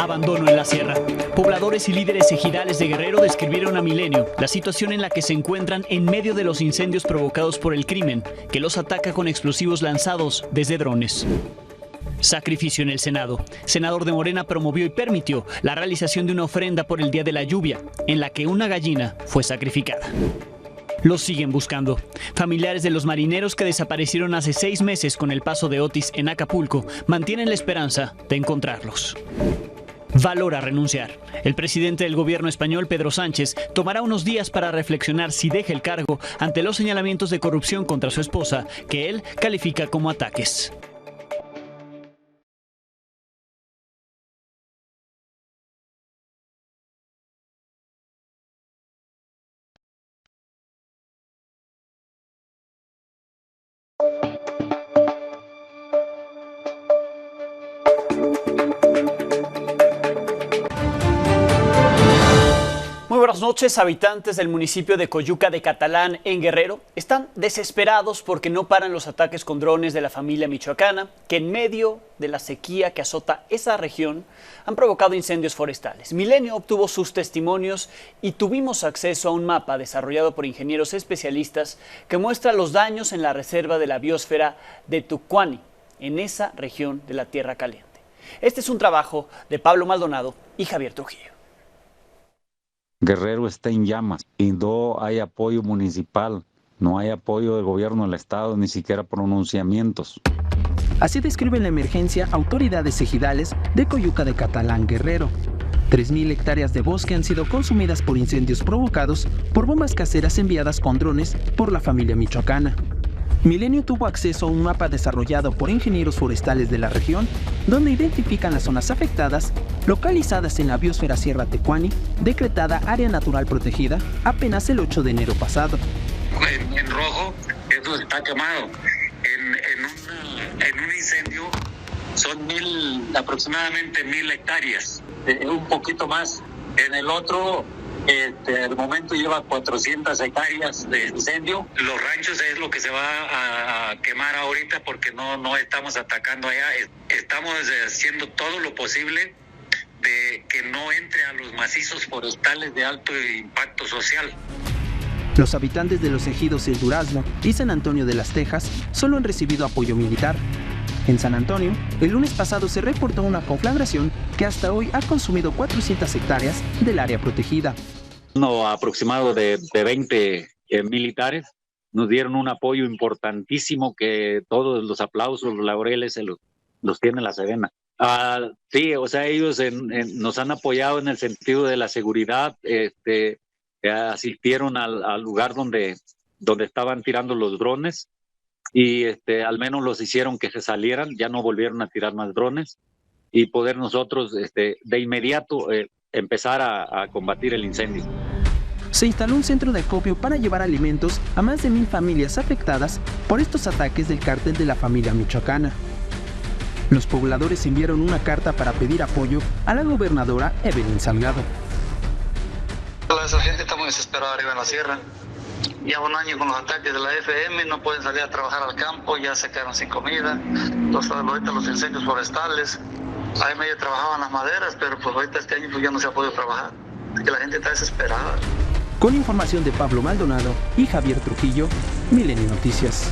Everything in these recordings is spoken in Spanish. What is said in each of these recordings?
Abandono en la sierra. Pobladores y líderes ejidales de Guerrero describieron a Milenio la situación en la que se encuentran en medio de los incendios provocados por el crimen, que los ataca con explosivos lanzados desde drones. Sacrificio en el Senado. Senador de Morena promovió y permitió la realización de una ofrenda por el Día de la Lluvia, en la que una gallina fue sacrificada. Los siguen buscando. Familiares de los marineros que desaparecieron hace 6 meses con el paso de Otis en Acapulco mantienen la esperanza de encontrarlos. Valora renunciar. El presidente del gobierno español, Pedro Sánchez, tomará unos días para reflexionar si deja el cargo ante los señalamientos de corrupción contra su esposa, que él califica como ataques. Muy buenas noches, habitantes del municipio de Coyuca de Catalán, en Guerrero, están desesperados porque no paran los ataques con drones de la familia michoacana, que en medio de la sequía que azota esa región han provocado incendios forestales. Milenio obtuvo sus testimonios y tuvimos acceso a un mapa desarrollado por ingenieros especialistas que muestra los daños en la reserva de la biosfera de Tucuani, en esa región de la Tierra Caliente. Este es un trabajo de Pablo Maldonado y Javier Trujillo. Guerrero está en llamas y no hay apoyo municipal, no hay apoyo del gobierno del estado, ni siquiera pronunciamientos. Así describen la emergencia autoridades ejidales de Coyuca de Catalán, Guerrero. 3.000 hectáreas de bosque han sido consumidas por incendios provocados por bombas caseras enviadas con drones por la familia michoacana. Milenio tuvo acceso a un mapa desarrollado por ingenieros forestales de la región, donde identifican las zonas afectadas, localizadas en la biosfera Sierra Tecuani, decretada área natural protegida apenas el 8 de enero pasado. En rojo es donde está quemado. En un incendio son aproximadamente 1.000 hectáreas, un poquito más. En el otro, al momento lleva 400 hectáreas de incendio. Los ranchos es lo que se va a quemar ahorita porque no estamos atacando allá. Estamos haciendo todo lo posible de que no entre a los macizos forestales de alto impacto social. Los habitantes de los ejidos El Durazno y San Antonio de las Tejas solo han recibido apoyo militar. En San Antonio, el lunes pasado se reportó una conflagración que hasta hoy ha consumido 400 hectáreas del área protegida. Aproximado de 20 militares nos dieron un apoyo importantísimo que todos los aplausos, los laureles los tiene la Sedena. Sí, o sea, ellos nos han apoyado en el sentido de la seguridad, asistieron al lugar donde estaban tirando los drones y al menos los hicieron que se salieran, ya no volvieron a tirar más drones y poder nosotros de inmediato empezar a combatir el incendio. Se instaló un centro de acopio para llevar alimentos a más de 1.000 familias afectadas por estos ataques del cártel de la familia michoacana. Los pobladores enviaron una carta para pedir apoyo a la gobernadora Evelyn Salgado. Esa gente está muy desesperada arriba en la sierra. Ya un año con los ataques de la FM, no pueden salir a trabajar al campo, ya se quedaron sin comida. Ahorita los incendios forestales. Ahí medio trabajaban las maderas, pero pues ahorita este año pues ya no se ha podido trabajar. Es que la gente está desesperada. Con información de Pablo Maldonado y Javier Trujillo, Milenio Noticias.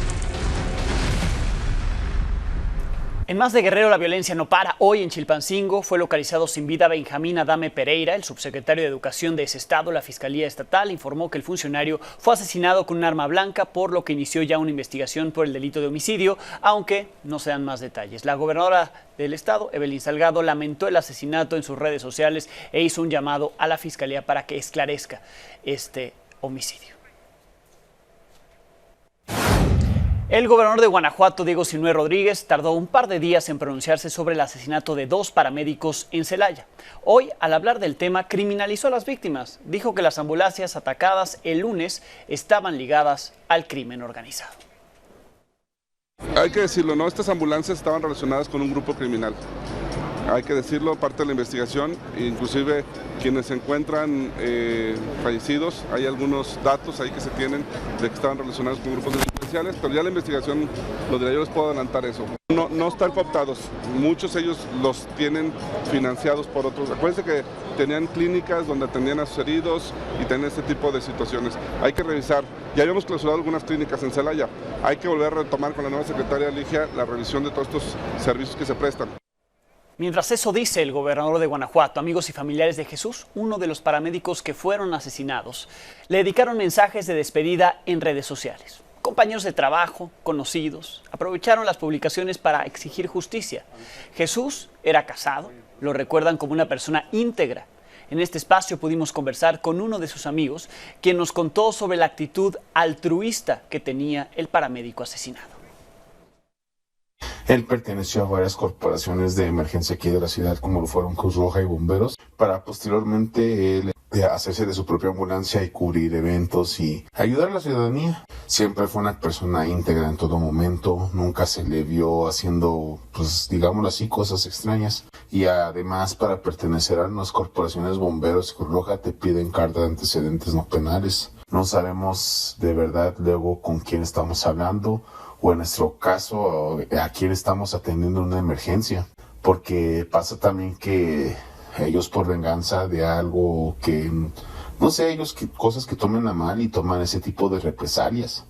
En más de Guerrero, la violencia no para. Hoy en Chilpancingo fue localizado sin vida Benjamín Adame Pereira, el subsecretario de Educación de ese estado. La Fiscalía Estatal informó que el funcionario fue asesinado con un arma blanca, por lo que inició ya una investigación por el delito de homicidio, aunque no se dan más detalles. La gobernadora del estado, Evelyn Salgado, lamentó el asesinato en sus redes sociales e hizo un llamado a la Fiscalía para que esclarezca este homicidio. El gobernador de Guanajuato, Diego Sinue Rodríguez, tardó un par de días en pronunciarse sobre el asesinato de 2 paramédicos en Celaya. Hoy, al hablar del tema, criminalizó a las víctimas. Dijo que las ambulancias atacadas el lunes estaban ligadas al crimen organizado. Hay que decirlo, ¿no? Estas ambulancias estaban relacionadas con un grupo criminal. hay que decirlo, parte de la investigación, inclusive quienes se encuentran fallecidos, hay algunos datos ahí que se tienen de que estaban relacionados con grupos delincuenciales, pero ya la investigación, lo diré, yo les puedo adelantar eso. No están cooptados, muchos de ellos los tienen financiados por otros. Acuérdense que tenían clínicas donde atendían a sus heridos y tenían este tipo de situaciones. Hay que revisar, ya habíamos clausurado algunas clínicas en Celaya, hay que volver a retomar con la nueva secretaria Ligia la revisión de todos estos servicios que se prestan. Mientras eso dice el gobernador de Guanajuato, amigos y familiares de Jesús, uno de los paramédicos que fueron asesinados, le dedicaron mensajes de despedida en redes sociales. Compañeros de trabajo, conocidos, aprovecharon las publicaciones para exigir justicia. Jesús era casado, lo recuerdan como una persona íntegra. En este espacio pudimos conversar con uno de sus amigos, quien nos contó sobre la actitud altruista que tenía el paramédico asesinado. Él perteneció a varias corporaciones de emergencia aquí de la ciudad, como lo fueron Cruz Roja y Bomberos, para posteriormente él hacerse de su propia ambulancia y cubrir eventos y ayudar a la ciudadanía. Siempre fue una persona íntegra en todo momento, nunca se le vio haciendo, pues digámoslo así, cosas extrañas. Y además, para pertenecer a unas corporaciones Bomberos y Cruz Roja te piden carta de antecedentes no penales. No sabemos de verdad luego con quién estamos hablando, o en nuestro caso a quién estamos atendiendo una emergencia, porque pasa también que ellos por venganza de algo que, no sé, ellos cosas que tomen a mal y toman ese tipo de represalias.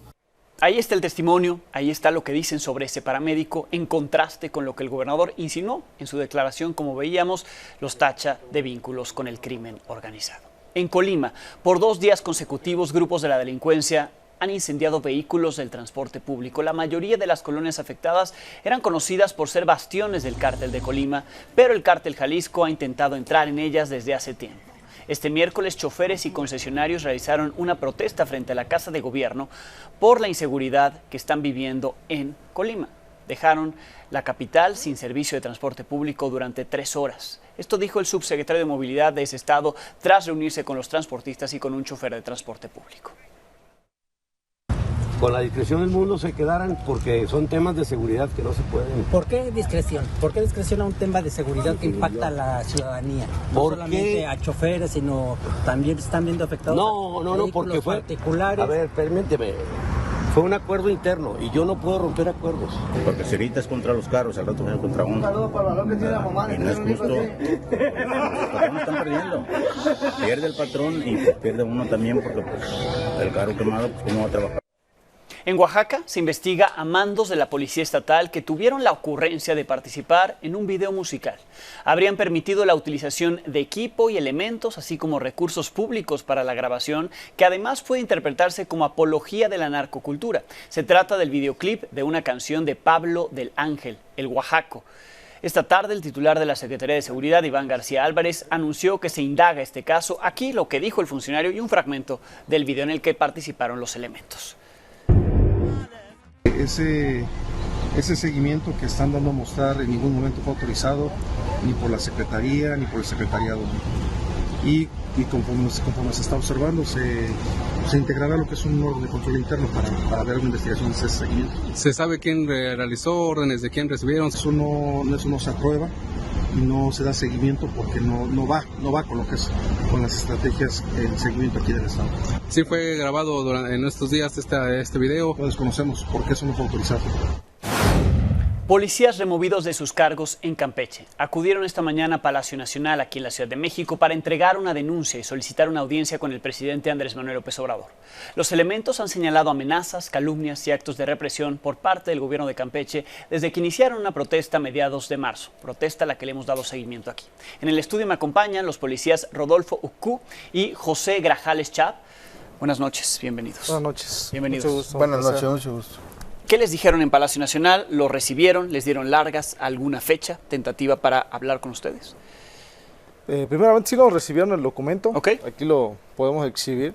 Ahí está el testimonio, ahí está lo que dicen sobre ese paramédico, en contraste con lo que el gobernador insinuó en su declaración. Como veíamos, los tacha de vínculos con el crimen organizado. En Colima, por 2 días consecutivos, grupos de la delincuencia han incendiado vehículos del transporte público. La mayoría de las colonias afectadas eran conocidas por ser bastiones del cártel de Colima, pero el cártel Jalisco ha intentado entrar en ellas desde hace tiempo. Este miércoles, choferes y concesionarios realizaron una protesta frente a la Casa de Gobierno por la inseguridad que están viviendo en Colima. Dejaron la capital sin servicio de transporte público durante 3 horas. Esto dijo el subsecretario de Movilidad de ese estado tras reunirse con los transportistas y con un chofer de transporte público. Con la discreción del mundo se quedaran porque son temas de seguridad que no se pueden. ¿Por qué discreción? ¿Por qué discreción a un tema de seguridad que impacta a la ciudadanía? No solamente a choferes, sino también están viendo afectados. No, porque fue particulares. A ver, permíteme. Fue un acuerdo interno y yo no puedo romper acuerdos. Porque si ahorita es contra los carros, al rato viene contra uno. Un saludo para lo que tiene la mamá. Y no es justo. Los patrones están perdiendo. Pierde el patrón y pues pierde uno también porque pues, el carro quemado, pues cómo va a trabajar. En Oaxaca se investiga a mandos de la Policía Estatal que tuvieron la ocurrencia de participar en un video musical. Habrían permitido la utilización de equipo y elementos, así como recursos públicos para la grabación, que además puede interpretarse como apología de la narcocultura. Se trata del videoclip de una canción de Pablo del Ángel, El Oaxaco. Esta tarde, el titular de la Secretaría de Seguridad, Iván García Álvarez, anunció que se indaga este caso. Aquí lo que dijo el funcionario y un fragmento del video en el que participaron los elementos. Ese seguimiento que están dando a mostrar en ningún momento fue autorizado ni por la Secretaría ni por el Secretariado. Y conforme se está observando, se integrará lo que es un orden de control interno para ver una investigación de ese seguimiento. ¿Se sabe quién realizó órdenes, de quién recibieron? Eso no se aprueba y no se da seguimiento porque no va con lo que es con las estrategias el seguimiento aquí del Estado. ¿Sí fue grabado en estos días este video? Lo desconocemos porque eso no fue autorizado. Policías removidos de sus cargos en Campeche acudieron esta mañana a Palacio Nacional, aquí en la Ciudad de México, para entregar una denuncia y solicitar una audiencia con el presidente Andrés Manuel López Obrador. Los elementos han señalado amenazas, calumnias y actos de represión por parte del gobierno de Campeche desde que iniciaron una protesta a mediados de marzo, protesta a la que le hemos dado seguimiento aquí. En el estudio me acompañan los policías Rodolfo Ucú y José Grajales Chap. Buenas noches, bienvenidos. Buenas noches. Bienvenidos. Mucho gusto. Buenas noches, mucho gusto. ¿Qué les dijeron en Palacio Nacional? ¿Lo recibieron? ¿Les dieron largas? ¿Alguna fecha tentativa para hablar con ustedes? Primeramente sí nos recibieron el documento. Okay. Aquí lo podemos exhibir.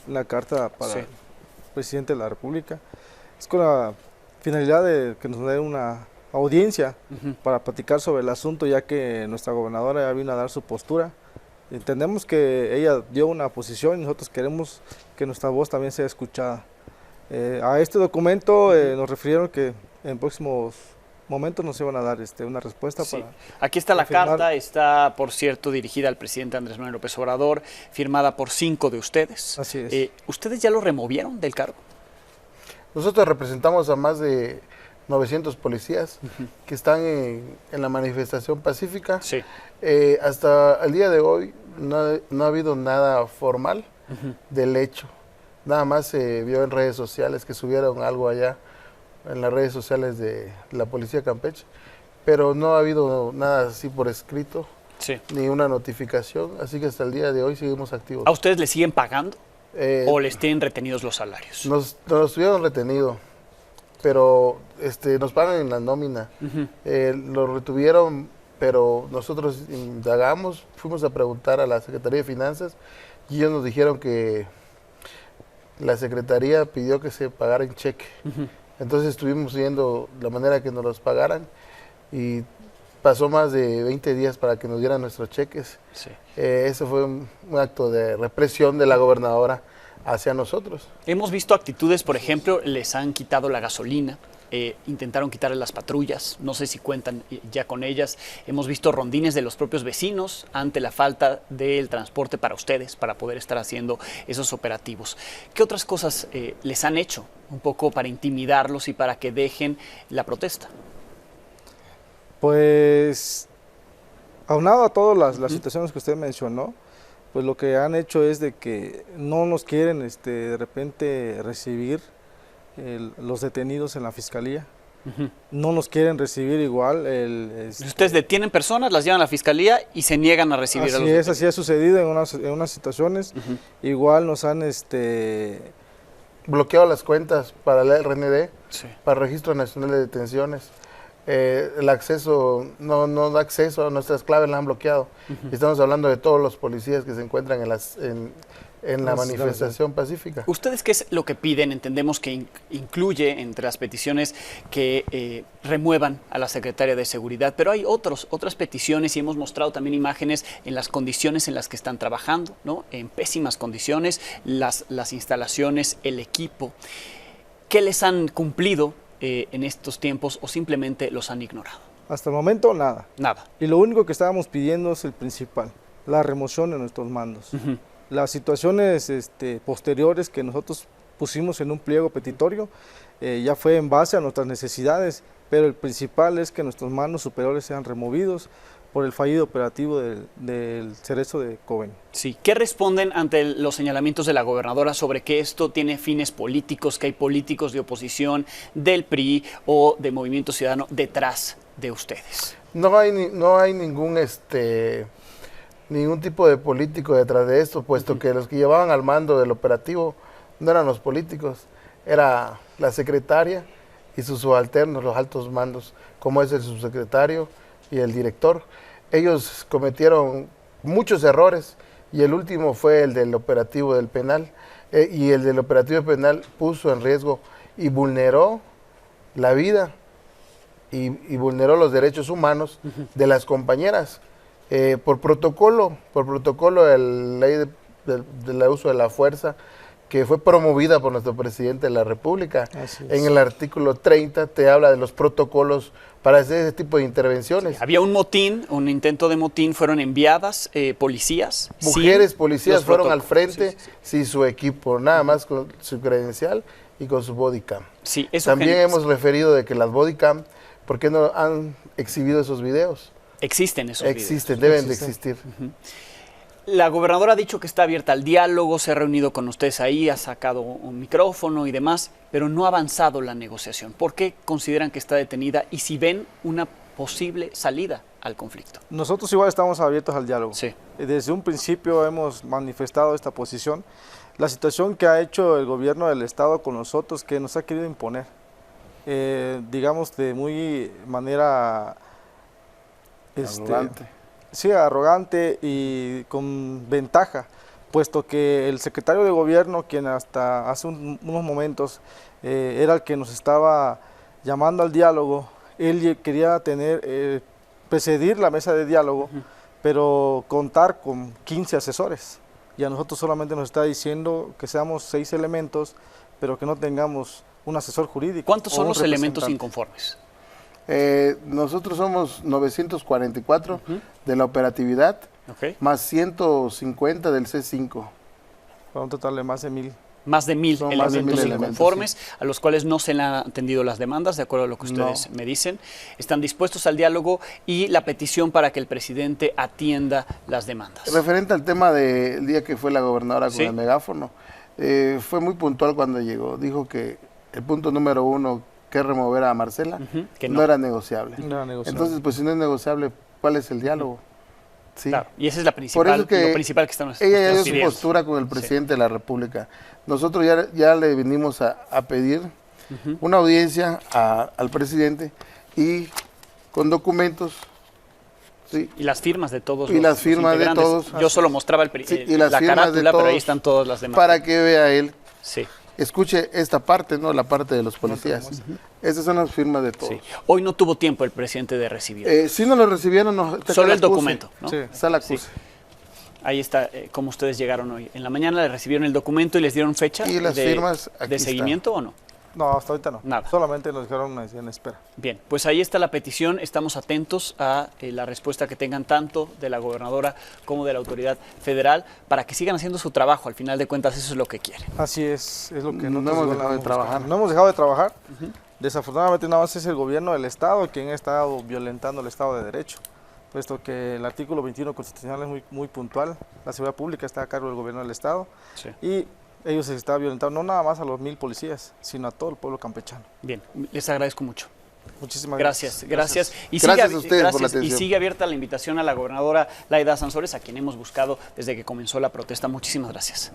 La carta para el presidente de la República. Es con la finalidad de que nos dé una audiencia para platicar sobre el asunto, ya que nuestra gobernadora ya vino a dar su postura. Entendemos que ella dio una posición y nosotros queremos que nuestra voz también sea escuchada. A este documento nos refirieron que en próximos momentos nos iban a dar una respuesta. Sí. Para aquí está la confirmar. carta, está por cierto dirigida al presidente Andrés Manuel López Obrador, firmada por 5 de ustedes. Así es. ¿Ustedes ya lo removieron del cargo? Nosotros representamos a más de 900 policías que están en la manifestación pacífica. Sí. Hasta el día de hoy no ha habido nada formal del hecho. Nada más se vio en redes sociales que subieron algo allá en las redes sociales de la Policía Campeche, pero no ha habido nada así por escrito, ni una notificación, así que hasta el día de hoy seguimos activos. ¿A ustedes les siguen pagando o les tienen retenidos los salarios? Nos tuvieron retenido, pero nos pagan en la nómina. Lo retuvieron, pero nosotros indagamos, fuimos a preguntar a la Secretaría de Finanzas y ellos nos dijeron que la Secretaría pidió que se pagara en cheque. Entonces estuvimos viendo la manera que nos los pagaran y pasó más de 20 días para que nos dieran nuestros cheques. Sí. Eso fue un acto de represión de la gobernadora hacia nosotros. Hemos visto actitudes, por ejemplo, les han quitado la gasolina, intentaron quitarle las patrullas, no sé si cuentan ya con ellas. Hemos visto rondines de los propios vecinos ante la falta del transporte para ustedes, para poder estar haciendo esos operativos. ¿Qué otras cosas les han hecho un poco para intimidarlos y para que dejen la protesta? Pues, aunado a todas las situaciones que usted mencionó, pues lo que han hecho es de que no nos quieren de repente recibir los detenidos en la fiscalía. No nos quieren recibir igual. Ustedes detienen personas, las llevan a la fiscalía y se niegan a recibir a los detenidos. Así ha sucedido en unas situaciones. Igual nos han bloqueado las cuentas para el RND, para el Registro Nacional de Detenciones. El acceso, no da acceso a nuestras claves, la han bloqueado. Estamos hablando de todos los policías que se encuentran en la manifestación pacífica. ¿Ustedes qué es lo que piden? Entendemos que incluye entre las peticiones que remuevan a la secretaria de Seguridad, pero hay otras peticiones y hemos mostrado también imágenes en las condiciones en las que están trabajando, ¿no? En pésimas condiciones, las instalaciones, el equipo. ¿Qué les han cumplido en estos tiempos o simplemente los han ignorado? Hasta el momento nada. Nada. Y lo único que estábamos pidiendo es el principal, la remoción de nuestros mandos. Las situaciones posteriores que nosotros pusimos en un pliego petitorio ya fue en base a nuestras necesidades, pero el principal es que nuestros mandos superiores sean removidos por el fallido operativo del Cerezo de Coven. Sí, ¿qué responden ante los señalamientos de la gobernadora sobre que esto tiene fines políticos, que hay políticos de oposición, del PRI o de Movimiento Ciudadano detrás de ustedes? No hay ningún tipo de político detrás de esto, puesto que los que llevaban al mando del operativo no eran los políticos, era la secretaria y sus subalternos, los altos mandos, como es el subsecretario y el director. Ellos cometieron muchos errores y el último fue el del operativo del penal, y el del operativo penal puso en riesgo y vulneró la vida y vulneró los derechos humanos de las compañeras. Por protocolo de la ley del uso de la fuerza, que fue promovida por nuestro presidente de la República. En el artículo 30 te habla de los protocolos para hacer ese tipo de intervenciones. Había un motín, un intento de motín, fueron enviadas policías. Mujeres policías fueron al frente sin su equipo, nada más con su credencial y con su bodycam. Sí, eso también hemos referido de que las bodycam, ¿por qué no han exhibido esos videos? Existen esos videos. Existen, deben de existir. La gobernadora ha dicho que está abierta al diálogo, se ha reunido con ustedes ahí, ha sacado un micrófono y demás, pero no ha avanzado la negociación. ¿Por qué consideran que está detenida y si ven una posible salida al conflicto? Nosotros igual estamos abiertos al diálogo. Sí. Desde un principio hemos manifestado esta posición. La situación que ha hecho el gobierno del Estado con nosotros, que nos ha querido imponer, digamos de muy manera arrogante. Sí, arrogante y con ventaja, puesto que el secretario de gobierno, quien hasta hace unos momentos era el que nos estaba llamando al diálogo, él quería presidir la mesa de diálogo, pero contar con 15 asesores. Y a nosotros solamente nos está diciendo que seamos 6 elementos, pero que no tengamos un asesor jurídico. ¿Cuántos son los elementos inconformes? Nosotros somos 944 de la operatividad, más 150 del C5. Para un total de más de 1000. Más de 1000 elementos inconformes, sí, a los cuales no se le han atendido las demandas, de acuerdo a lo que ustedes me dicen. Están dispuestos al diálogo y la petición para que el presidente atienda las demandas. Referente al tema del día que fue la gobernadora con el megáfono, fue muy puntual cuando llegó. Dijo que el punto número 1, que es remover a Marcela, que no era negociable. No era negociable. Entonces, pues si no es negociable, ¿cuál es el diálogo? Sí. Claro, y esa es la principal, lo principal que estamos ella ya dio su postura con el presidente de la República. Nosotros ya le venimos a pedir una audiencia al presidente y con documentos. Sí. Y las firmas de todos y las firmas de todos. Yo solo mostraba la carátula, pero ahí están todas las demás. Para que vea él. Sí. Escuche esta parte, ¿no? La parte de los policías. Estas son las firmas de todos. Sí. Hoy no tuvo tiempo el presidente de recibir. Sí, no lo recibieron. Solo el documento, ¿no? Sí. Está la acuse. Sí. Ahí está cómo ustedes llegaron hoy. En la mañana le recibieron el documento y les dieron fecha y las firmas de seguimiento o no. No, hasta ahorita no. Nada. Solamente nos dejaron en espera. Bien, pues ahí está la petición. Estamos atentos a la respuesta que tengan tanto de la gobernadora como de la autoridad federal para que sigan haciendo su trabajo. Al final de cuentas, eso es lo que quieren. Así es lo que no hemos dejado de trabajar. No hemos dejado de trabajar. Desafortunadamente, nada más es el gobierno del Estado quien ha estado violentando el Estado de Derecho, puesto que el artículo 21 constitucional es muy puntual. La seguridad pública está a cargo del gobierno del Estado. Sí. Y ellos se están violentando no nada más a los 1000 policías, sino a todo el pueblo campechano. Bien, les agradezco mucho. Muchísimas gracias. Gracias. Y gracias a ustedes por la atención. Y sigue abierta la invitación a la gobernadora Laida Sansores, a quien hemos buscado desde que comenzó la protesta. Muchísimas gracias.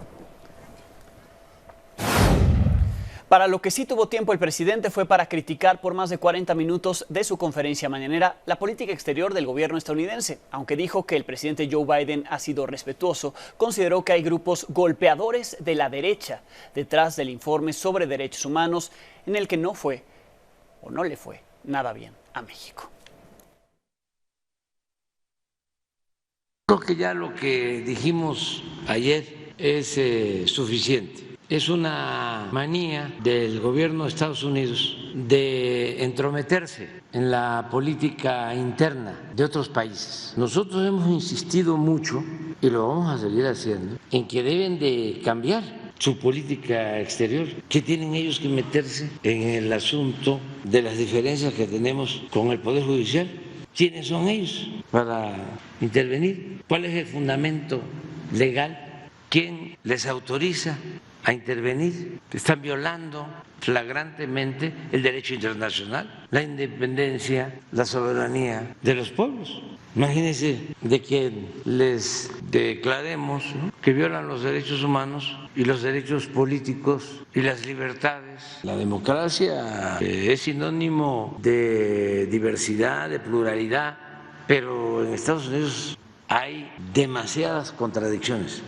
Para lo que sí tuvo tiempo el presidente fue para criticar por más de 40 minutos de su conferencia mañanera la política exterior del gobierno estadounidense. Aunque dijo que el presidente Joe Biden ha sido respetuoso, consideró que hay grupos golpeadores de la derecha detrás del informe sobre derechos humanos en el que no le fue nada bien a México. Creo que ya lo que dijimos ayer es suficiente. Es una manía del gobierno de Estados Unidos de entrometerse en la política interna de otros países. Nosotros hemos insistido mucho, y lo vamos a seguir haciendo, en que deben de cambiar su política exterior. ¿Qué tienen ellos que meterse en el asunto de las diferencias que tenemos con el Poder Judicial? ¿Quiénes son ellos para intervenir? ¿Cuál es el fundamento legal? ¿Quién les autoriza a intervenir? Están violando flagrantemente el derecho internacional, la independencia, la soberanía de los pueblos. Imagínense de que les declaremos, ¿no?, que violan los derechos humanos y los derechos políticos y las libertades. La democracia es sinónimo de diversidad, de pluralidad, pero en Estados Unidos hay demasiadas contradicciones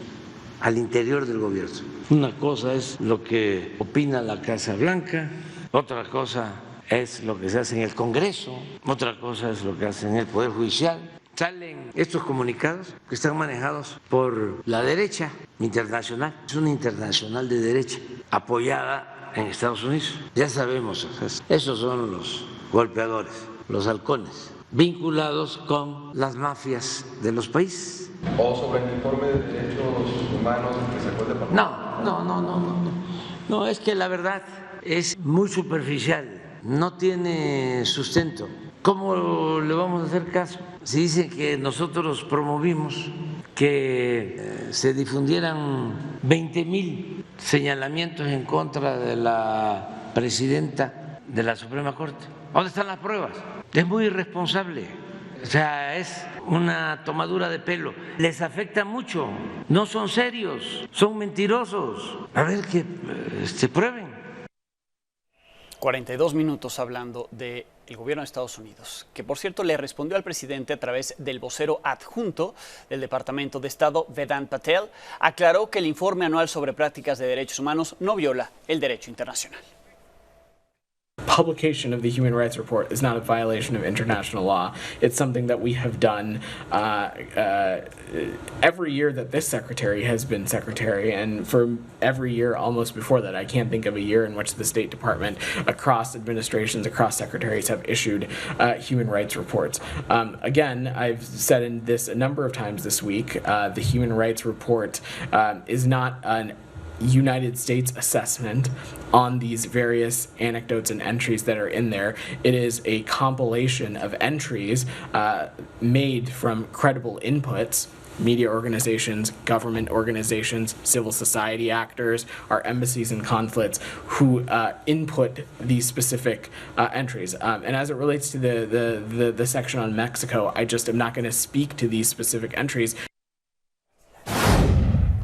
al interior del gobierno. Una cosa es lo que opina la Casa Blanca, otra cosa es lo que se hace en el Congreso, otra cosa es lo que hace en el Poder Judicial. Salen estos comunicados que están manejados por la derecha internacional. Es una internacional de derecha apoyada en Estados Unidos. Ya sabemos, esos son los golpeadores, los halcones, vinculados con las mafias de los países. ¿O sobre el informe de derechos humanos que sacó el departamento? No, es que la verdad es muy superficial, no tiene sustento. ¿Cómo le vamos a hacer caso? Si dicen que nosotros promovimos que se difundieran 20,000 señalamientos en contra de la presidenta de la Suprema Corte. ¿Dónde están las pruebas? Es muy irresponsable. O sea, es una tomadura de pelo. Les afecta mucho. No son serios, son mentirosos. A ver que se prueben. 42 minutos hablando del gobierno de Estados Unidos, que por cierto le respondió al presidente a través del vocero adjunto del Departamento de Estado, Vedant Patel, aclaró que el informe anual sobre prácticas de derechos humanos no viola el derecho internacional. publication of the Human Rights Report is not a violation of international law. It's something that we have done every year that this secretary has been secretary, and for every year almost before that. I can't think of a year in which the State Department, across administrations, across secretaries, have issued human rights reports. Again, I've said in this a number of times this week, the Human Rights Report is not an United States assessment on these various anecdotes and entries that are in there. It is a compilation of entries made from credible inputs, media organizations, government organizations, civil society actors, our embassies and consulates who input these specific entries. And as it relates to the section on Mexico, I just am not going to speak to these specific entries.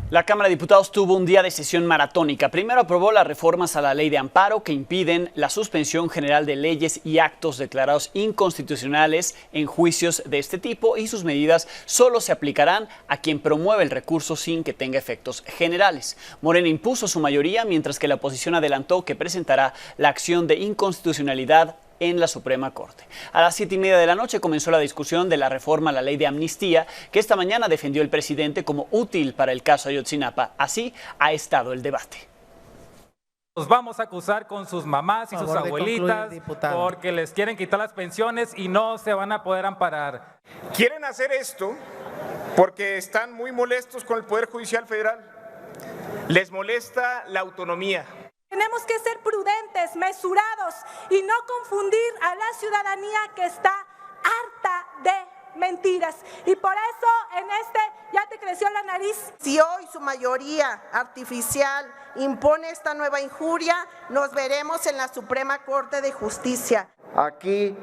La Cámara de Diputados tuvo un día de sesión maratónica. Primero aprobó las reformas a la ley de amparo que impiden la suspensión general de leyes y actos declarados inconstitucionales en juicios de este tipo, y sus medidas solo se aplicarán a quien promueve el recurso sin que tenga efectos generales. Morena impuso su mayoría, mientras que la oposición adelantó que presentará la acción de inconstitucionalidad en la Suprema Corte. A las 7:30 de la noche comenzó la discusión de la reforma a la ley de amnistía, que esta mañana defendió el presidente como útil para el caso Ayotzinapa. Así ha estado el debate. Los vamos a acusar con sus mamás y sus abuelitas porque les quieren quitar las pensiones y no se van a poder amparar. Quieren hacer esto porque están muy molestos con el Poder Judicial Federal. Les molesta la autonomía. Tenemos que ser prudentes, mesurados y no confundir a la ciudadanía que está harta de mentiras. Y por eso en ya te creció la nariz. Si hoy su mayoría artificial impone esta nueva injuria, nos veremos en la Suprema Corte de Justicia. Aquí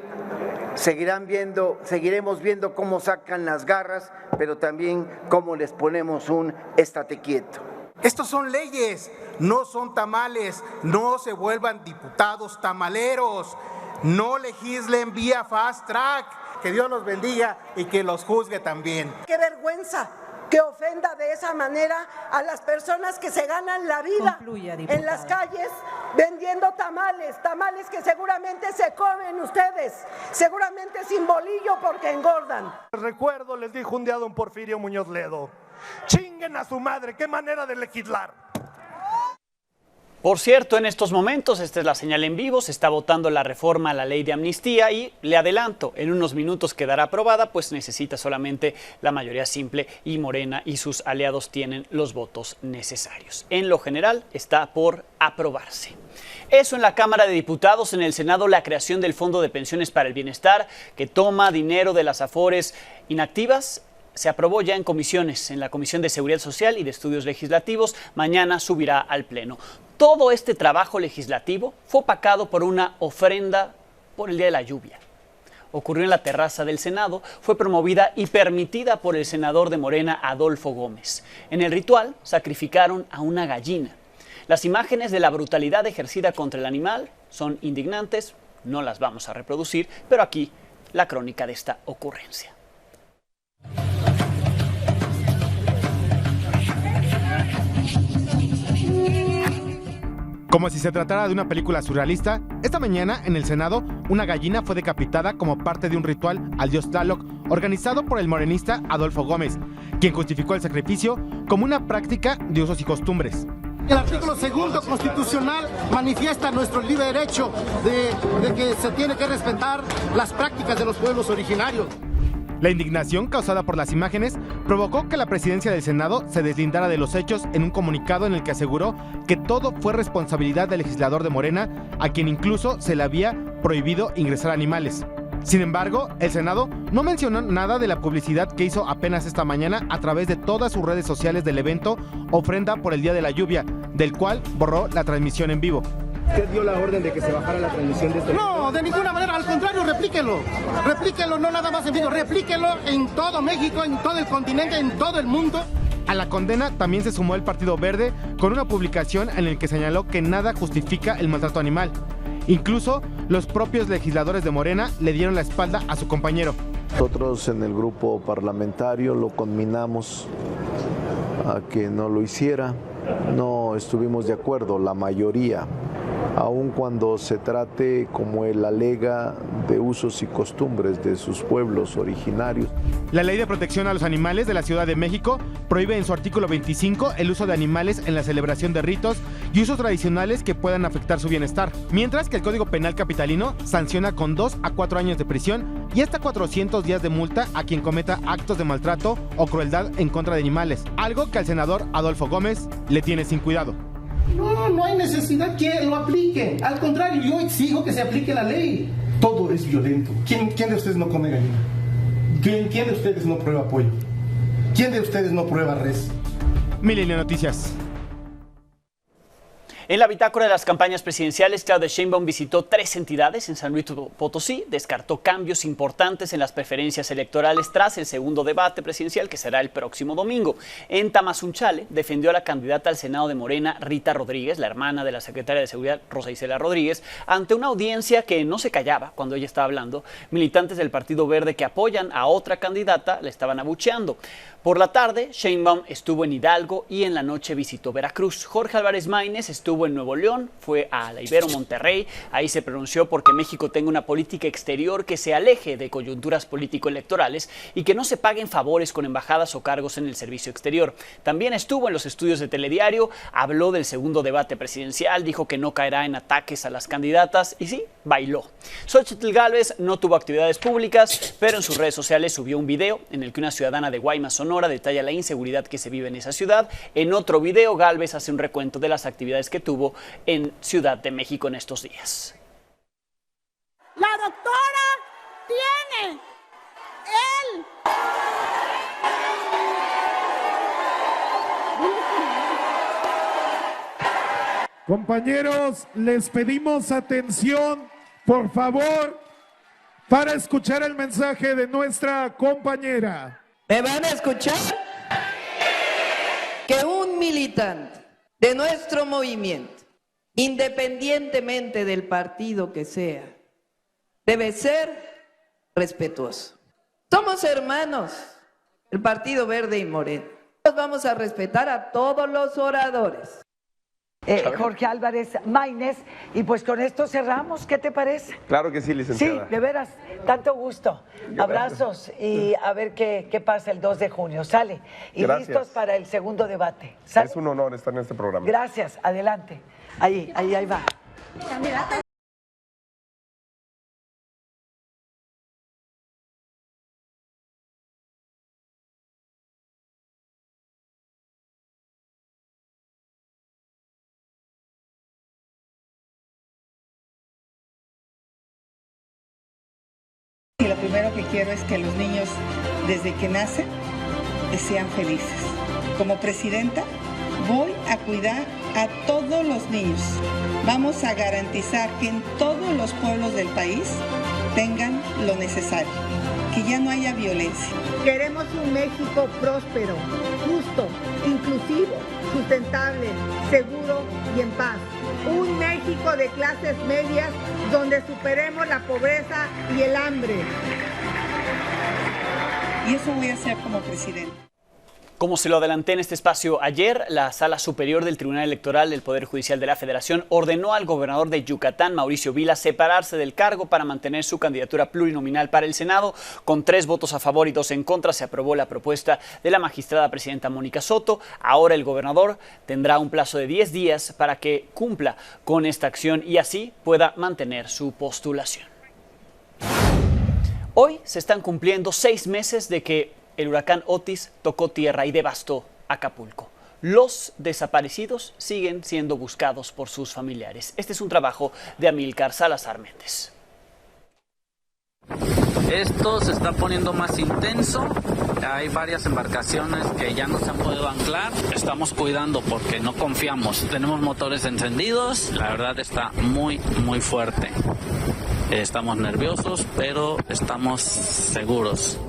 seguiremos viendo cómo sacan las garras, pero también cómo les ponemos un estate quieto. Estos son leyes, no son tamales. No se vuelvan diputados tamaleros. No legislen vía fast track. Que Dios los bendiga y que los juzgue también. ¡Qué vergüenza que ofenda de esa manera a las personas que se ganan la vida en las calles vendiendo tamales que seguramente se comen ustedes, seguramente sin bolillo porque engordan! Recuerdo, les dijo un día don Porfirio Muñoz Ledo: chinguen a su madre, qué manera de legislar. Por cierto, en estos momentos, esta es la señal en vivo, se está votando la reforma a la ley de amnistía y le adelanto, en unos minutos quedará aprobada, pues necesita solamente la mayoría simple y Morena y sus aliados tienen los votos necesarios. En lo general, está por aprobarse. Eso en la Cámara de Diputados. En el Senado, la creación del Fondo de Pensiones para el Bienestar, que toma dinero de las Afores inactivas, se aprobó ya en comisiones, en la Comisión de Seguridad Social y de Estudios Legislativos. Mañana subirá al Pleno. Todo este trabajo legislativo fue opacado por una ofrenda por el Día de la Lluvia. Ocurrió en la terraza del Senado, fue promovida y permitida por el senador de Morena, Adolfo Gómez. En el ritual sacrificaron a una gallina. Las imágenes de la brutalidad ejercida contra el animal son indignantes, no las vamos a reproducir, pero aquí la crónica de esta ocurrencia. Como si se tratara de una película surrealista, esta mañana en el Senado una gallina fue decapitada como parte de un ritual al dios Tlaloc organizado por el morenista Adolfo Gómez, quien justificó el sacrificio como una práctica de usos y costumbres. El artículo 2 constitucional manifiesta nuestro libre derecho de que se tiene que respetar las prácticas de los pueblos originarios. La indignación causada por las imágenes provocó que la presidencia del Senado se deslindara de los hechos en un comunicado en el que aseguró que todo fue responsabilidad del legislador de Morena, a quien incluso se le había prohibido ingresar animales. Sin embargo, el Senado no mencionó nada de la publicidad que hizo apenas esta mañana a través de todas sus redes sociales del evento Ofrenda por el Día de la Lluvia, del cual borró la transmisión en vivo. ¿Usted dio la orden de que se bajara la transmisión de este? No, de ninguna manera, al contrario, replíquelo. Replíquelo, no nada más en vivo, replíquelo en todo México, en todo el continente, en todo el mundo. A la condena también se sumó el Partido Verde con una publicación en la que señaló que nada justifica el maltrato animal. Incluso los propios legisladores de Morena le dieron la espalda a su compañero. Nosotros en el grupo parlamentario lo conminamos a que no lo hiciera. No estuvimos de acuerdo, la mayoría, aun cuando se trate, como él alega, de usos y costumbres de sus pueblos originarios. La Ley de Protección a los Animales de la Ciudad de México prohíbe en su artículo 25 el uso de animales en la celebración de ritos y usos tradicionales que puedan afectar su bienestar, mientras que el Código Penal capitalino sanciona con 2 a 4 años de prisión y hasta 400 días de multa a quien cometa actos de maltrato o crueldad en contra de animales, algo que al senador Adolfo Gómez le tiene sin cuidado. No hay necesidad que lo aplique. Al contrario, yo exijo que se aplique la ley. Todo es violento. ¿Quién de ustedes no come gallina? ¿Quién de ustedes no prueba pollo? ¿Quién de ustedes no prueba res? Milenio Noticias. En la bitácora de las campañas presidenciales, Claudia Sheinbaum visitó 3 entidades en San Luis Potosí, descartó cambios importantes en las preferencias electorales tras el segundo debate presidencial que será el próximo domingo. En Tamazunchale defendió a la candidata al Senado de Morena, Rita Rodríguez, la hermana de la secretaria de Seguridad, Rosa Isela Rodríguez, ante una audiencia que no se callaba cuando ella estaba hablando. Militantes del Partido Verde que apoyan a otra candidata la estaban abucheando. Por la tarde, Sheinbaum estuvo en Hidalgo y en la noche visitó Veracruz. Jorge Álvarez Maínez estuvo en Nuevo León, fue a La Ibero, Monterrey. Ahí se pronunció porque México tenga una política exterior que se aleje de coyunturas político-electorales y que no se paguen favores con embajadas o cargos en el servicio exterior. También estuvo en los estudios de Telediario, habló del segundo debate presidencial, dijo que no caerá en ataques a las candidatas y sí, bailó. Xochitl Gálvez no tuvo actividades públicas, pero en sus redes sociales subió un video en el que una ciudadana de Guaymas, Sonora, detalla la inseguridad que se vive en esa ciudad. En otro video, Gálvez hace un recuento de las actividades que tuvo en Ciudad de México en estos días. La doctora tiene el... Compañeros, les pedimos atención, por favor, para escuchar el mensaje de nuestra compañera. ¿Me van a escuchar? Que un militante de nuestro movimiento, independientemente del partido que sea, debe ser respetuoso. Somos hermanos, el Partido Verde y Morena. Nos vamos a respetar a todos los oradores. Jorge Álvarez Maínez, y pues con esto cerramos, ¿qué te parece? Claro que sí, licenciada. Sí, de veras, tanto gusto. Abrazos y a ver qué pasa el 2 de junio. Sale. Y gracias. Listos para el segundo debate. ¿Sale? Es un honor estar en este programa. Gracias, adelante. Ahí va. Y lo primero que quiero es que los niños, desde que nacen, sean felices. Como presidenta, voy a cuidar a todos los niños. Vamos a garantizar que en todos los pueblos del país tengan lo necesario, que ya no haya violencia. Queremos un México próspero, justo, inclusivo, sustentable, seguro y en paz. Un México de clases medias donde superemos la pobreza y el hambre. Y eso voy a hacer como presidenta. Como se lo adelanté en este espacio ayer, la Sala Superior del Tribunal Electoral del Poder Judicial de la Federación ordenó al gobernador de Yucatán, Mauricio Vila, separarse del cargo para mantener su candidatura plurinominal para el Senado. Con 3 votos a favor y 2 en contra se aprobó la propuesta de la magistrada presidenta Mónica Soto. Ahora el gobernador tendrá un plazo de 10 días para que cumpla con esta acción y así pueda mantener su postulación. Hoy se están cumpliendo 6 meses de que el huracán Otis tocó tierra y devastó Acapulco. Los desaparecidos siguen siendo buscados por sus familiares. Este es un trabajo de Amílcar Salazar Méndez. Esto se está poniendo más intenso. Hay varias embarcaciones que ya no se han podido anclar. Estamos cuidando porque no confiamos. Tenemos motores encendidos. La verdad está muy fuerte. Estamos nerviosos, pero estamos seguros.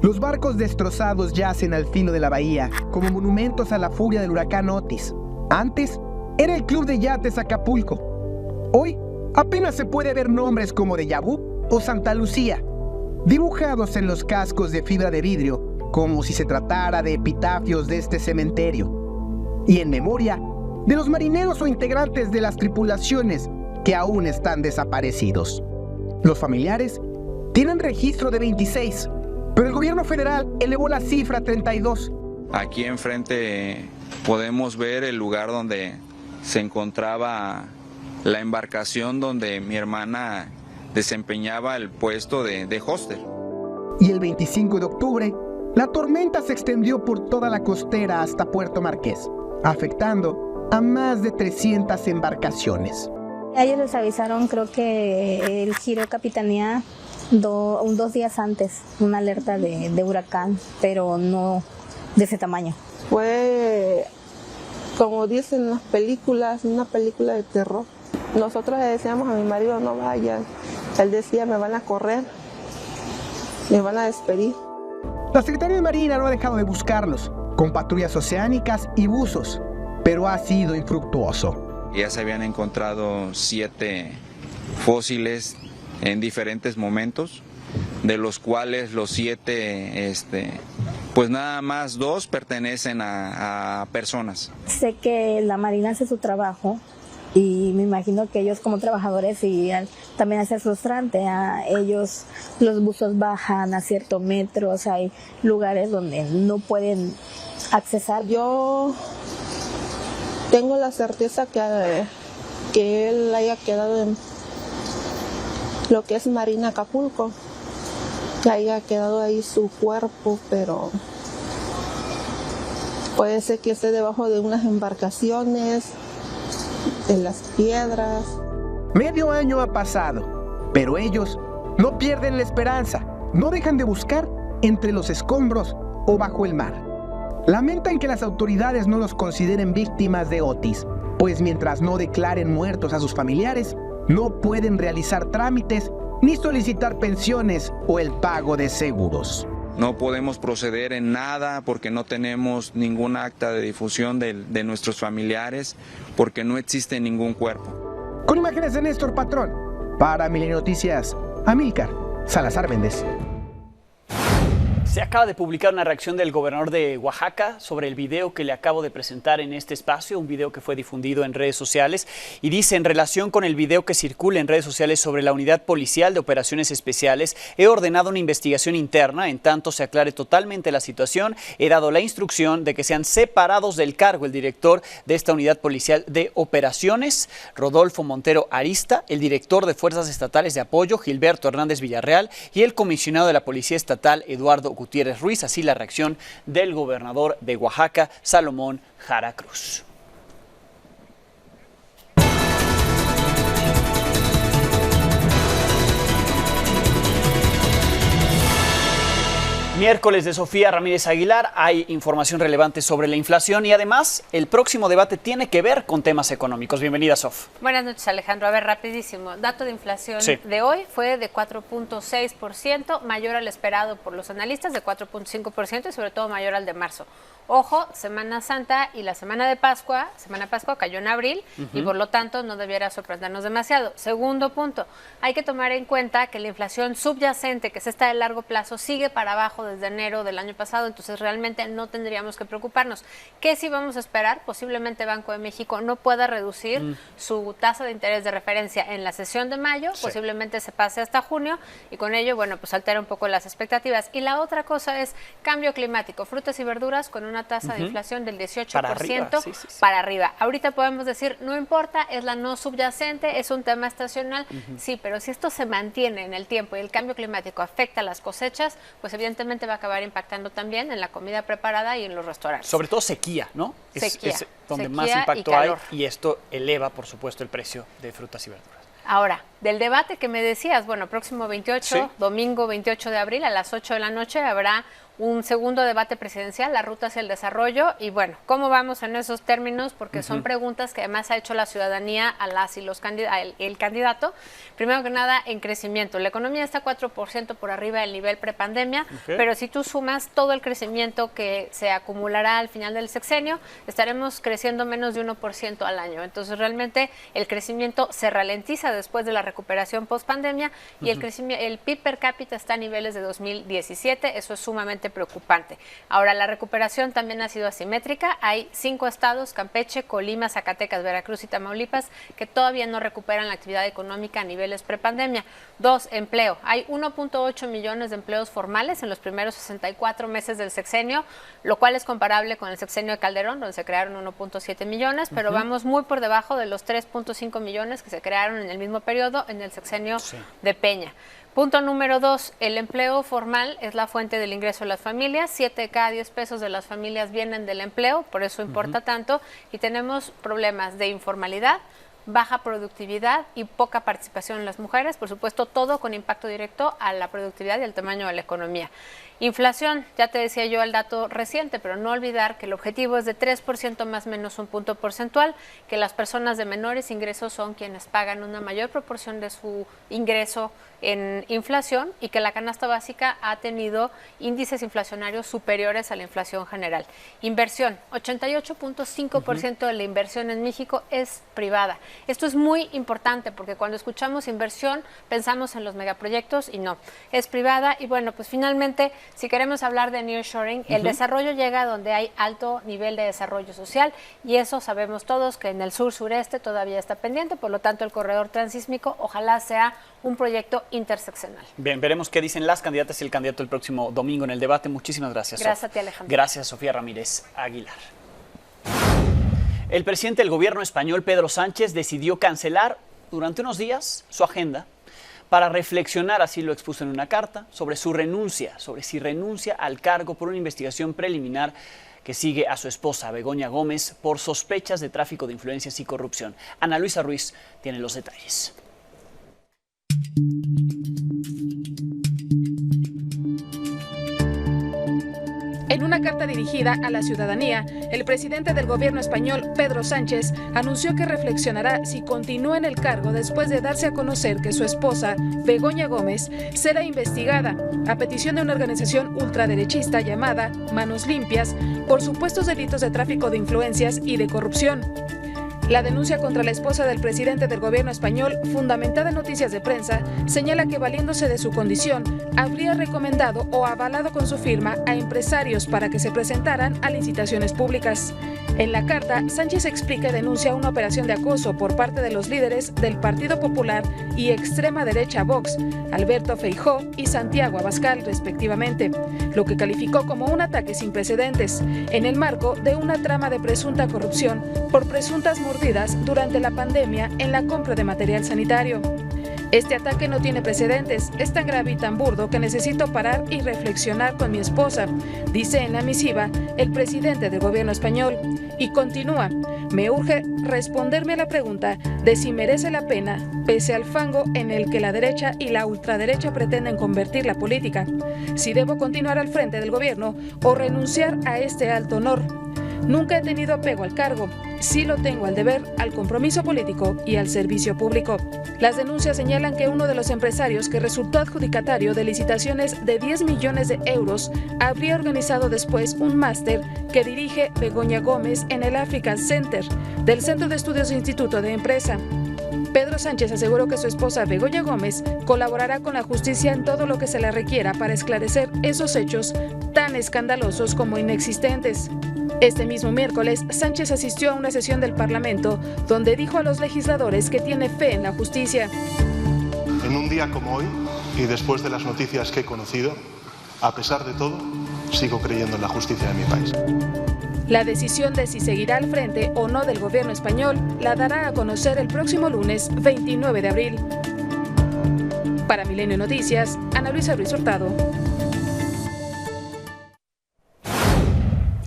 Los barcos destrozados yacen al filo de la bahía, como monumentos a la furia del huracán Otis. Antes, era el Club de Yates Acapulco. Hoy, apenas se puede ver nombres como Deja Vu o Santa Lucía, dibujados en los cascos de fibra de vidrio, como si se tratara de epitafios de este cementerio. Y en memoria de los marineros o integrantes de las tripulaciones que aún están desaparecidos. Los familiares tienen registro de 26, pero el gobierno federal elevó la cifra a 32. Aquí enfrente podemos ver el lugar donde se encontraba la embarcación donde mi hermana desempeñaba el puesto de hostel. Y el 25 de octubre, la tormenta se extendió por toda la costera hasta Puerto Marqués, afectando a más de 300 embarcaciones. A ellos les avisaron, creo que el Giro Capitanía, 2 días antes, una alerta de huracán, pero no de ese tamaño. Fue, como dicen las películas, una película de terror. Nosotros le decíamos a mi marido, no vayan. Él decía, me van a correr, me van a despedir. La Secretaría de Marina no ha dejado de buscarlos, con patrullas oceánicas y buzos, pero ha sido infructuoso. Ya se habían encontrado 7 fósiles en diferentes momentos, de los cuales los 7, pues nada más 2 pertenecen a personas. Sé que la Marina hace su trabajo y me imagino que ellos como trabajadores y también hace frustrante. A ellos los buzos bajan a cierto metro, o sea, hay lugares donde no pueden accesar. Yo tengo la certeza que él haya quedado en lo que es Marina Acapulco, que haya quedado ahí su cuerpo, pero puede ser que esté debajo de unas embarcaciones, en las piedras. Medio año ha pasado, pero ellos no pierden la esperanza, no dejan de buscar entre los escombros o bajo el mar. Lamentan que las autoridades no los consideren víctimas de Otis, pues mientras no declaren muertos a sus familiares, no pueden realizar trámites ni solicitar pensiones o el pago de seguros. No podemos proceder en nada porque no tenemos ningún acta de difusión de nuestros familiares, porque no existe ningún cuerpo. Con imágenes de Néstor Patrón, para Milenio Noticias, Amílcar Salazar Méndez. Se acaba de publicar una reacción del gobernador de Oaxaca sobre el video que le acabo de presentar en este espacio, un video que fue difundido en redes sociales, y dice: en relación con el video que circula en redes sociales sobre la Unidad Policial de Operaciones Especiales, he ordenado una investigación interna. En tanto se aclare totalmente la situación, he dado la instrucción de que sean separados del cargo el director de esta Unidad Policial de Operaciones, Rodolfo Montero Arista, el director de Fuerzas Estatales de Apoyo, Gilberto Hernández Villarreal, y el comisionado de la Policía Estatal, Eduardo Gutiérrez Ruiz. Así la reacción del gobernador de Oaxaca, Salomón Jara Cruz. Miércoles de Sofía Ramírez Aguilar, hay información relevante sobre la inflación y además el próximo debate tiene que ver con temas económicos. Bienvenida, Sof. Buenas noches, Alejandro. A ver, rapidísimo. Dato de inflación de hoy fue de 4.6%, mayor al esperado por los analistas de 4.5% y sobre todo mayor al de marzo. Ojo, Semana Santa y la Semana Pascua cayó en abril y por lo tanto no debiera sorprendernos demasiado. Segundo punto, hay que tomar en cuenta que la inflación subyacente, que es esta de largo plazo, sigue para abajo desde enero del año pasado, entonces realmente no tendríamos que preocuparnos. ¿Qué sí vamos a esperar? Posiblemente Banco de México no pueda reducir su tasa de interés de referencia en la sesión de mayo, posiblemente se pase hasta junio y con ello, bueno, pues altera un poco las expectativas. Y la otra cosa es cambio climático, frutas y verduras con una tasa de inflación del 18% para arriba. Ahorita podemos decir, no importa, es la no subyacente, es un tema estacional, sí, pero si esto se mantiene en el tiempo y el cambio climático afecta a las cosechas, pues evidentemente va a acabar impactando también en la comida preparada y en los restaurantes. Sobre todo sequía, ¿no? Sequía. Es donde Sequía más impacto y hay calor. y esto eleva, por supuesto, el precio de frutas y verduras. Ahora, del debate que me decías, bueno, próximo 28, domingo 28 de abril a las 8 de la noche habrá un segundo debate presidencial, la ruta hacia el desarrollo, y bueno, ¿cómo vamos en esos términos? Porque son preguntas que además ha hecho la ciudadanía a las y los el candidato. Primero que nada, en crecimiento. La economía está 4% por arriba del nivel prepandemia, pero si tú sumas todo el crecimiento que se acumulará al final del sexenio, estaremos creciendo menos de 1% al año. Entonces, realmente el crecimiento se ralentiza después de la recuperación post-pandemia y el PIB per cápita está a niveles de 2017, eso es sumamente realmente preocupante. Ahora, la recuperación también ha sido asimétrica. Hay 5 estados, Campeche, Colima, Zacatecas, Veracruz y Tamaulipas, que todavía no recuperan la actividad económica a niveles prepandemia. 2, empleo. Hay 1.8 millones de empleos formales en los primeros 64 meses del sexenio, lo cual es comparable con el sexenio de Calderón, donde se crearon 1.7 millones, pero vamos muy por debajo de los 3.5 millones que se crearon en el mismo periodo en el sexenio de Peña. Punto número 2, el empleo formal es la fuente del ingreso de las familias. 7 de cada 10 pesos de las familias vienen del empleo, por eso importa tanto, y tenemos problemas de informalidad, baja productividad y poca participación en las mujeres, por supuesto todo con impacto directo a la productividad y al tamaño de la economía. Inflación, ya te decía yo el dato reciente, pero no olvidar que el objetivo es de 3% más o menos un punto porcentual, que las personas de menores ingresos son quienes pagan una mayor proporción de su ingreso en inflación y que la canasta básica ha tenido índices inflacionarios superiores a la inflación general. Inversión, 88.5% de la inversión en México es privada. Esto es muy importante porque cuando escuchamos inversión pensamos en los megaproyectos y no, es privada. Y bueno, pues finalmente, si queremos hablar de nearshoring, el desarrollo llega donde hay alto nivel de desarrollo social y eso sabemos todos que en el sur-sureste todavía está pendiente, por lo tanto el corredor transísmico ojalá sea un proyecto interseccional. Bien, veremos qué dicen las candidatas y el candidato el próximo domingo en el debate. Muchísimas gracias. Gracias a ti, Alejandro. Gracias, Sofía Ramírez Aguilar. El presidente del gobierno español, Pedro Sánchez, decidió cancelar durante unos días su agenda para reflexionar, así lo expuso en una carta, sobre su renuncia, sobre si renuncia al cargo por una investigación preliminar que sigue a su esposa, Begoña Gómez, por sospechas de tráfico de influencias y corrupción. Ana Luisa Ruiz tiene los detalles. En una carta dirigida a la ciudadanía, el presidente del gobierno español, Pedro Sánchez, anunció que reflexionará si continúa en el cargo después de darse a conocer que su esposa, Begoña Gómez, será investigada, a petición de una organización ultraderechista llamada Manos Limpias, por supuestos delitos de tráfico de influencias y de corrupción. La denuncia contra la esposa del presidente del gobierno español, fundamentada en noticias de prensa, señala que valiéndose de su condición, habría recomendado o avalado con su firma a empresarios para que se presentaran a licitaciones públicas. En la carta, Sánchez explica y denuncia una operación de acoso por parte de los líderes del Partido Popular y extrema derecha Vox, Alberto Feijóo y Santiago Abascal, respectivamente, lo que calificó como un ataque sin precedentes, en el marco de una trama de presunta corrupción por presuntas mordidas durante la pandemia en la compra de material sanitario. Este ataque no tiene precedentes, es tan grave y tan burdo que necesito parar y reflexionar con mi esposa, dice en la misiva el presidente del gobierno español. Y continúa, me urge responderme a la pregunta de si merece la pena, pese al fango en el que la derecha y la ultraderecha pretenden convertir la política, si debo continuar al frente del gobierno o renunciar a este alto honor. Nunca he tenido apego al cargo, sí lo tengo al deber, al compromiso político y al servicio público. Las denuncias señalan que uno de los empresarios que resultó adjudicatario de licitaciones de 10 millones de euros habría organizado después un máster que dirige Begoña Gómez en el African Center del Centro de Estudios de Instituto de Empresa. Pedro Sánchez aseguró que su esposa Begoña Gómez colaborará con la justicia en todo lo que se le requiera para esclarecer esos hechos tan escandalosos como inexistentes. Este mismo miércoles, Sánchez asistió a una sesión del Parlamento donde dijo a los legisladores que tiene fe en la justicia. En un día como hoy, y después de las noticias que he conocido, a pesar de todo, sigo creyendo en la justicia de mi país. La decisión de si seguirá al frente o no del gobierno español la dará a conocer el próximo lunes 29 de abril. Para Milenio Noticias, Ana Luisa Ruiz Hurtado.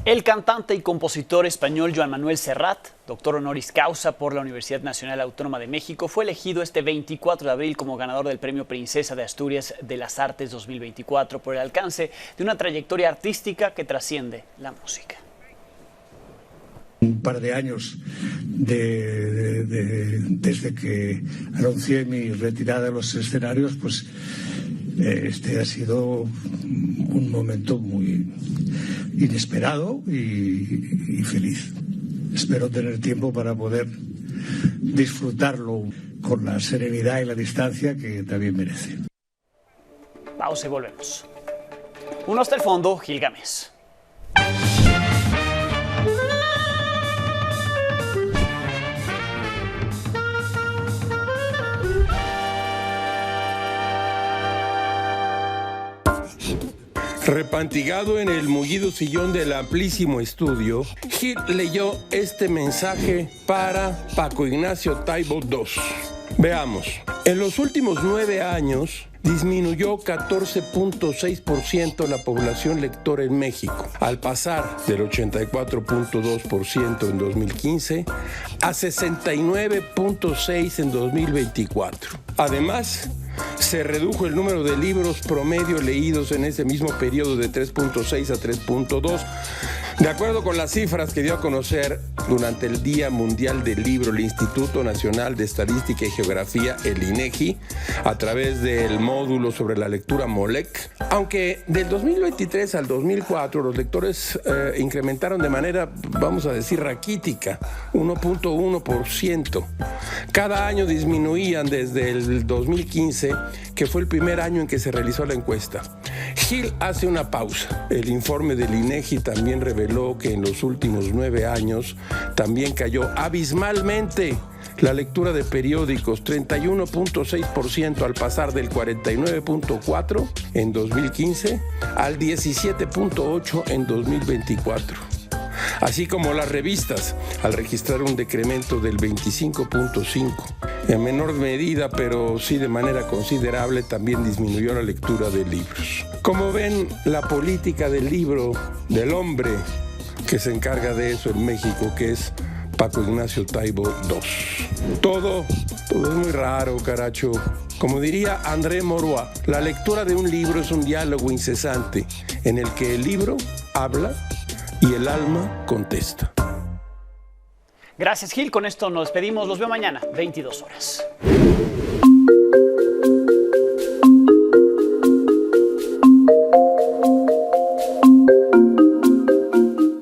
El cantante y compositor español Joan Manuel Serrat, doctor honoris causa por la Universidad Nacional Autónoma de México, fue elegido este 24 de abril como ganador del Premio Princesa de Asturias de las Artes 2024 por el alcance de una trayectoria artística que trasciende la música. Un par de años desde que anuncié mi retirada de los escenarios, pues este ha sido un momento muy inesperado y feliz. Espero tener tiempo para poder disfrutarlo con la serenidad y la distancia que también merece. Pausa y volvemos. Uno hasta el fondo, Gil Gámez. Repantigado en el mullido sillón del amplísimo estudio, Gil leyó este mensaje para Paco Ignacio Taibo II. Veamos. En los últimos 9 años, disminuyó 14.6% la población lectora en México, al pasar del 84.2% en 2015 a 69.6% en 2024. Además, se redujo el número de libros promedio leídos en ese mismo periodo de 3.6 a 3.2. De acuerdo con las cifras que dio a conocer durante el Día Mundial del Libro el Instituto Nacional de Estadística y Geografía, el INEGI, a través del módulo sobre la lectura MOLEC, aunque del 2023 al 2004 los lectores incrementaron de manera, vamos a decir, raquítica, 1.1%. Cada año disminuían desde el 2015, que fue el primer año en que se realizó la encuesta. Gil hace una pausa. El informe del INEGI también reveló que en los últimos 9 años también cayó abismalmente la lectura de periódicos, 31.6% al pasar del 49.4% en 2015 al 17.8% en 2024. Así como las revistas, al registrar un decremento del 25.5%. En menor medida, pero sí de manera considerable, también disminuyó la lectura de libros. Como ven, la política del libro, del hombre que se encarga de eso en México, que es Paco Ignacio Taibo II. Todo es muy raro, caracho. Como diría André Moroa, la lectura de un libro es un diálogo incesante en el que el libro habla y el alma contesta. Gracias, Gil. Con esto nos despedimos. Los veo mañana, 22 horas.